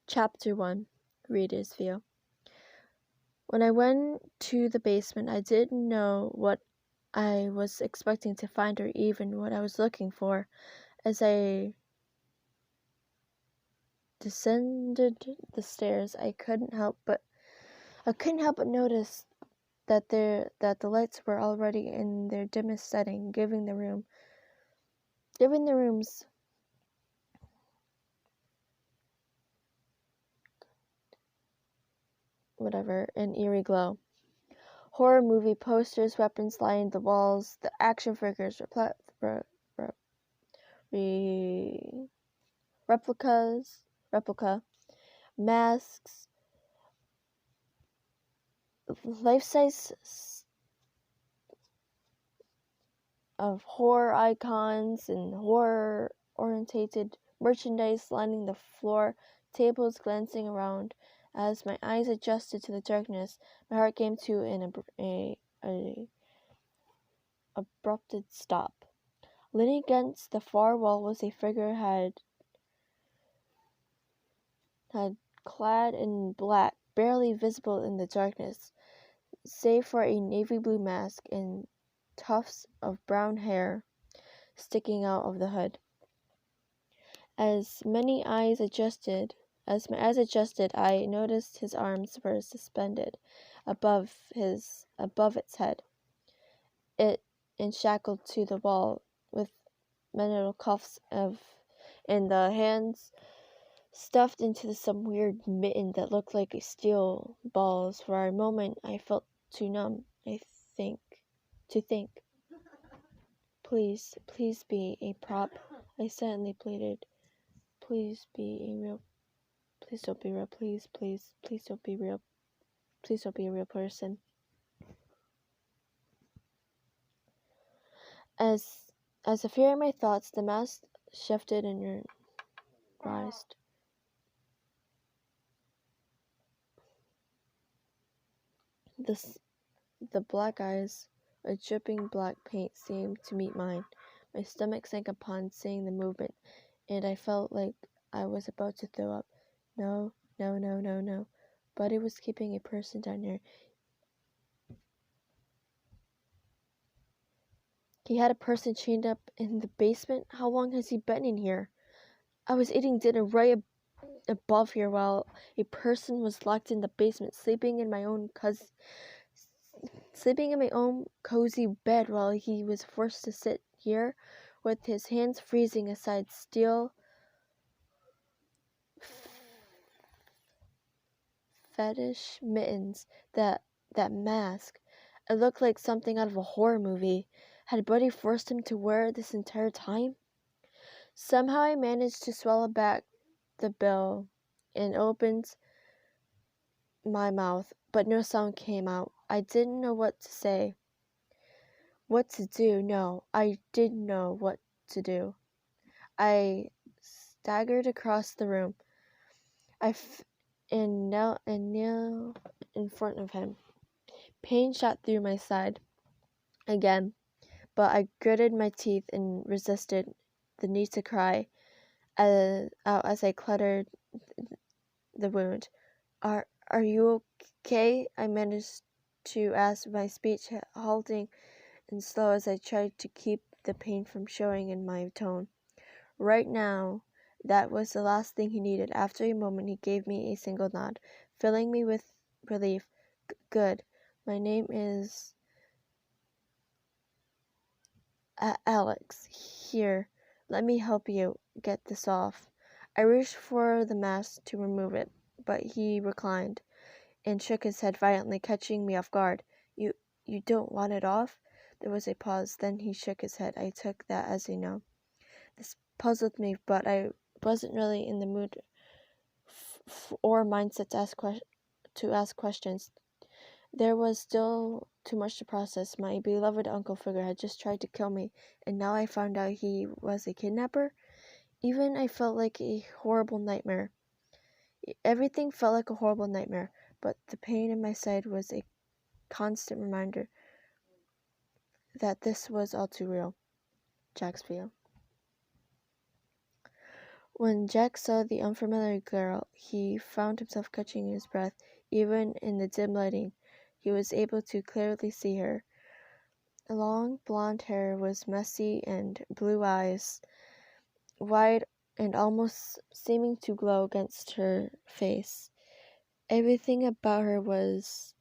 Chapter 1 Reader's View. When I went to the basement, I didn't know what I was expecting to find or even what I was looking for. As I descended the stairs, I couldn't help but notice that the lights were already in their dimmest setting, giving the rooms an eerie glow. Horror movie posters, weapons lined the walls, the action figures, replica masks, life-size of horror icons and horror-orientated merchandise lining the floor, tables glancing around. As my eyes adjusted to the darkness, my heart came to an abrupted stop. Leaning against the far wall was a figure had clad in black, barely visible in the darkness, save for a navy blue mask and tufts of brown hair sticking out of the hood. As my eyes adjusted, I noticed his arms were suspended above its head. It enshackled to the wall with metal cuffs and the hands stuffed into some weird mitten that looked like steel balls. For a moment, I felt too numb, to think. Please be a prop, I silently pleaded. Please don't be real. Please don't be real. Please don't be a real person. As the fear in my thoughts, the mask shifted and rised. The black eyes, a dripping black paint, seemed to meet mine. My stomach sank upon seeing the movement, and I felt like I was about to throw up. No. Buddy was keeping a person down here. He had a person chained up in the basement? How long has he been in here? I was eating dinner right above here while a person was locked in the basement, sleeping in my own cozy bed while he was forced to sit here with his hands freezing aside steel fetish mittens. That mask. It looked like something out of a horror movie. Had Buddy forced him to wear it this entire time? Somehow I managed to swallow back the bill and opened my mouth, but no sound came out. I didn't know what to say. What to do? No, I didn't know what to do. I staggered across the room. And knelt in front of him. Pain shot through my side again, but I gritted my teeth and resisted the need to cry out as I cluttered the wound. Are you okay? I managed to ask, my speech halting and slow as I tried to keep the pain from showing in my tone. Right now, that was the last thing he needed. After a moment, he gave me a single nod, filling me with relief. Good. My name is Alex. Here, let me help you get this off. I reached for the mask to remove it, but he reclined and shook his head violently, catching me off guard. You don't want it off? There was a pause, then he shook his head. I took that as a no. This puzzled me, but I wasn't really in the mood or mindset to ask questions. There was still too much to process. My beloved uncle figure had just tried to kill me, and now I found out he was a kidnapper. Even I felt like a horrible nightmare. Everything felt like a horrible nightmare, but the pain in my side was a constant reminder that this was all too real. Jacksville. When Jack saw the unfamiliar girl, he found himself catching his breath. Even in the dim lighting, he was able to clearly see her. Long blonde hair was messy and blue eyes, wide and almost seeming to glow against her face. Everything about her was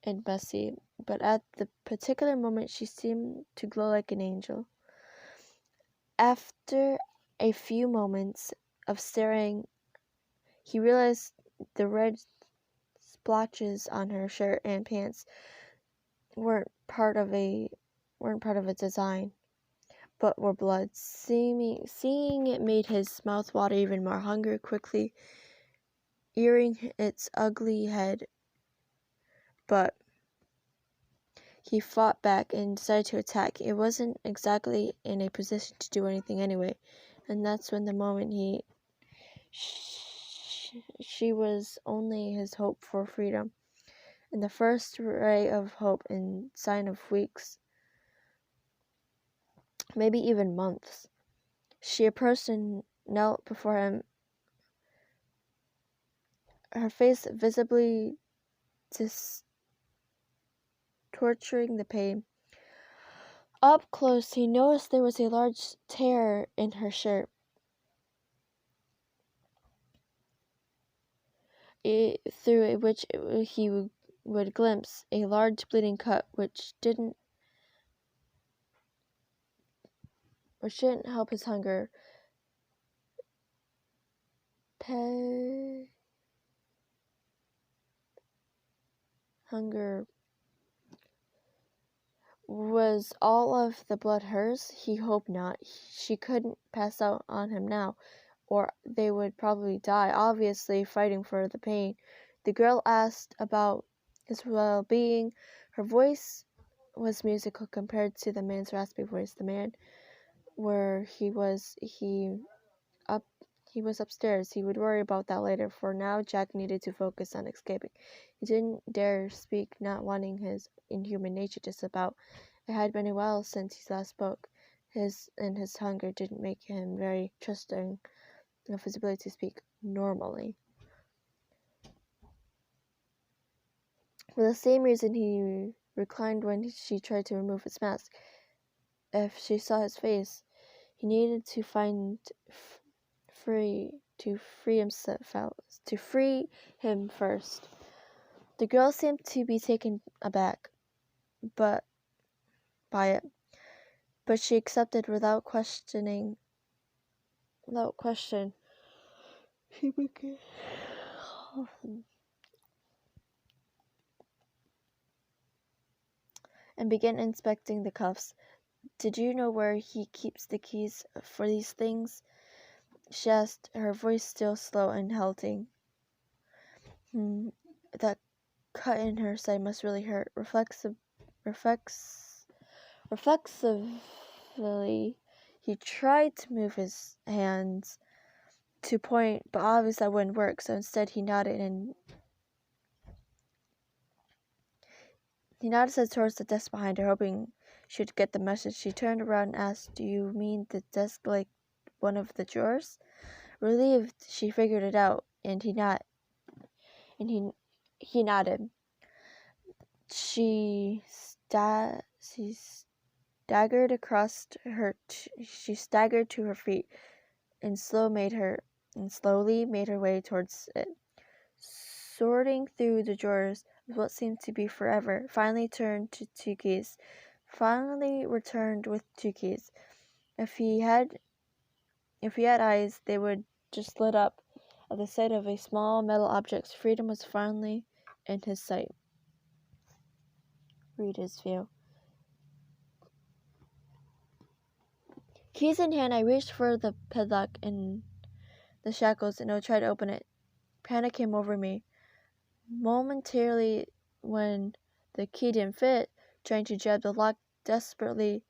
and messy, but at the particular moment she seemed to glow like an angel. After a few moments of staring, he realized the red splotches on her shirt and pants weren't part of a design, but were blood. Seeing it made his mouth water even more. Hunger quickly rearing its ugly head, but he fought back and decided to attack. It wasn't exactly in a position to do anything anyway, and that's when the moment she was only his hope for freedom, and the first ray of hope in sign of weeks, maybe even months. She approached and knelt before him, her face visibly torturing the pain. Up close, he noticed there was a large tear in her shirt. Through which he would glimpse a large bleeding cut, which didn't help his hunger. Hunger. Was all of the blood hers? He hoped not. She couldn't pass out on him now, or they would probably die, obviously fighting for the pain. The girl asked about his well-being. Her voice was musical compared to the man's raspy voice. The man where he was upstairs. He would worry about that later. For now, Jack needed to focus on escaping. He didn't dare speak, not wanting his inhuman nature to slip out. It had been a while since he last spoke. His hunger didn't make him very trusting of his ability to speak normally. For the same reason he reclined when she tried to remove his mask. If she saw his face, he needed to free him first. The girl seemed to be taken aback by it, but she accepted without question. She began and began inspecting the cuffs. Did you know where he keeps the keys for these things? She asked, her voice still slow and halting. That cut in her side must really hurt. Reflexively, he tried to move his hands to point, but obviously that wouldn't work, so instead he nodded his head towards the desk behind her, hoping she would get the message. She turned around and asked, "Do you mean the desk like one of the drawers?" Relieved, she figured it out, and he nodded. She staggered to her feet and slowly made her way towards it. Sorting through the drawers of what seemed to be forever, finally returned with 2 keys. If he had eyes, they would just lit up at the sight of a small metal object. Freedom was finally in his sight. Read his view. Keys in hand, I reached for the padlock and the shackles and I tried to open it. Panic came over me. Momentarily, when the key didn't fit, trying to jab the lock desperately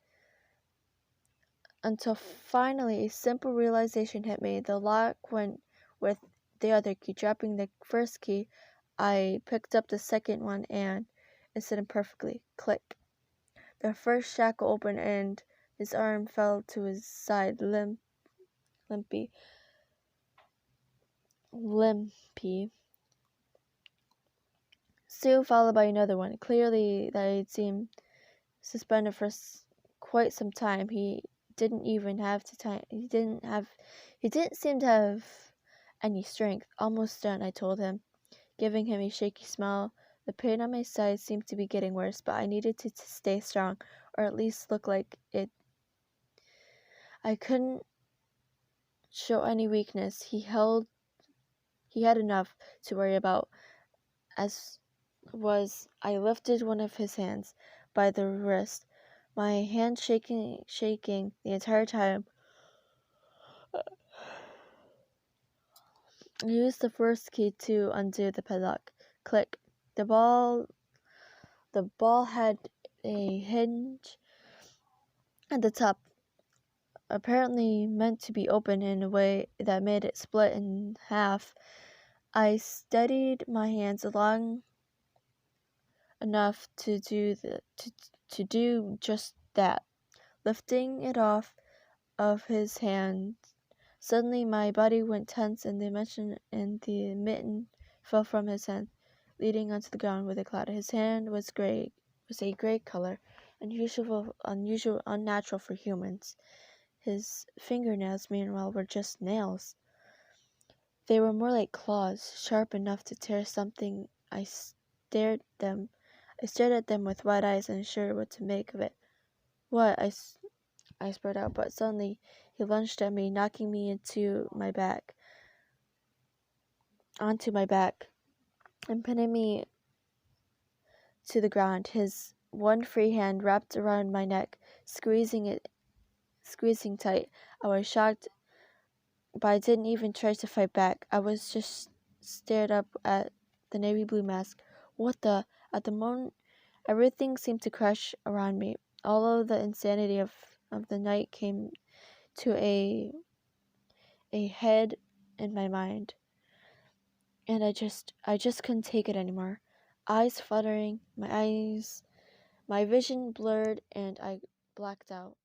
until finally a simple realization hit me. The lock went with the other key. Dropping the first key, I picked up the second one and it fitted perfectly. Click. The first shackle opened and his arm fell to his side, limpy. Soon followed by another one. Clearly, that had seemed suspended for quite some time. He didn't seem to have any strength. Almost done, I told him, giving him a shaky smile. The pain on my side seemed to be getting worse, but I needed to stay strong, or at least look like it. I couldn't show any weakness. He had enough to worry about. As was, I lifted one of his hands by the wrist, my hand shaking the entire time. I used the first key to undo the padlock. Click. The ball had a hinge at the top, apparently meant to be open in a way that made it split in half. I steadied my hands long enough to do just that, lifting it off of his hand. Suddenly my body went tense and the mitten fell from his hand, leading onto the ground with a clatter. His hand was a gray color, unnatural for humans. His fingernails, meanwhile, were just nails. They were more like claws, sharp enough to tear something. I stared at them with wide eyes, unsure what to make of it. What? I spread out, but suddenly he lunged at me, knocking me onto my back, and pinning me to the ground. His one free hand wrapped around my neck, squeezing tight. I was shocked, but I didn't even try to fight back. I was just stared up at the navy blue mask. At the moment, everything seemed to crash around me. All of the insanity of the night came to a head in my mind, and I just couldn't take it anymore. Eyes fluttering, my vision blurred, and I blacked out.